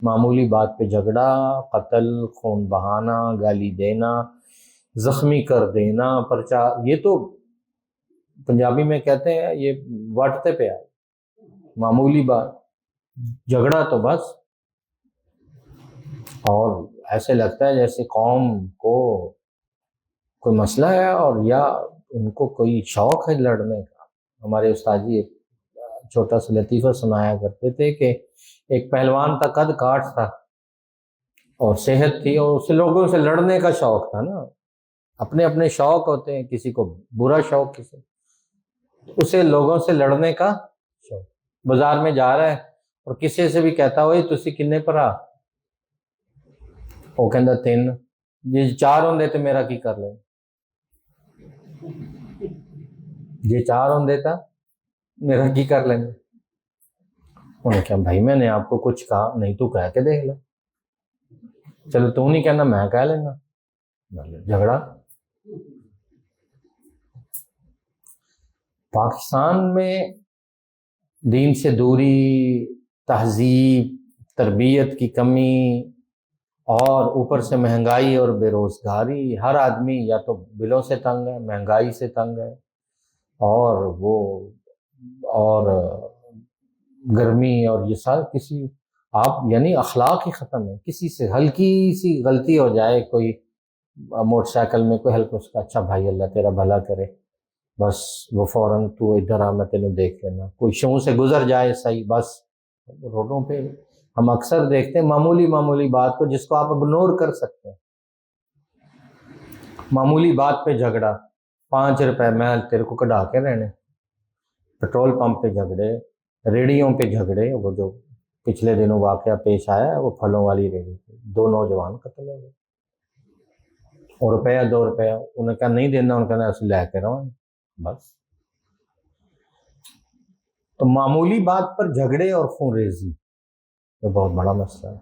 معمولی بات پہ جھگڑا، قتل، خون بہانا، گالی دینا، زخمی کر دینا، پرچہ، یہ تو پنجابی میں کہتے ہیں یہ واٹتے پہ آئے، معمولی بات، جھگڑا تو بس۔ اور ایسے لگتا ہے جیسے قوم کو کوئی مسئلہ ہے اور یا ان کو کوئی شوق ہے لڑنے کا۔ ہمارے استاد جی ایک چھوٹا سا لطیفہ سنایا کرتے تھے کہ ایک پہلوان کا قد کاٹ تھا اور صحت تھی، اور اسے لوگوں سے لڑنے کا شوق تھا نا، اپنے اپنے شوق ہوتے ہیں، کسی کو برا شوق، کسی اسے لوگوں سے لڑنے کا شوق۔ بازار میں جا رہا ہے اور کسی سے بھی کہتا ہوئے تسی کنے پر آ، وہ کہندا 3، یہ 4 ہوندے تے میرا کی کر لیں، یہ 4 ہوندے تا میرا کی کر لیں گے۔ انہوں نے کہا بھائی میں نے آپ کو کچھ کہا نہیں، تو کہہ کے دیکھ لو، چلو تو نہیں کہنا میں کہہ لینا، جھگڑا۔ پاکستان میں دین سے دوری، تہذیب، تربیت کی کمی، اور اوپر سے مہنگائی اور بے روزگاری، ہر آدمی یا تو بلوں سے تنگ ہے، مہنگائی سے تنگ ہے، اور گرمی، اور یہ سارا کسی آپ یعنی اخلاق ہی ختم ہے۔ کسی سے ہلکی سی غلطی ہو جائے، کوئی موٹر سائیکل میں کوئی ہلکا، اس کا اچھا بھائی اللہ تیرا بھلا کرے، بس وہ فوراً تو ادھر آ میں تینوں دیکھ لینا، کوئی شوں سے گزر جائے صحیح، بس روڈوں پہ ہم اکثر دیکھتے ہیں معمولی بات کو جس کو آپ اگنور کر سکتے ہیں، معمولی بات پہ جھگڑا، 5 روپے میں تیرے کو کٹا کے رہنے، پیٹرول پمپ پہ جھگڑے، ریڑیوں پہ جھگڑے، وہ جو پچھلے دنوں واقعہ پیش آیا ہے وہ پھلوں والی ریڑھی پہ 2 نوجوان قتل ہو گئے، اور روپیہ 2 روپیہ انہیں کہا نہیں دینا، انہوں نے کہا اسے لے کے رہو، بس۔ تو معمولی بات پر جھگڑے اور خون ریزی یہ بہت بڑا مسئلہ ہے۔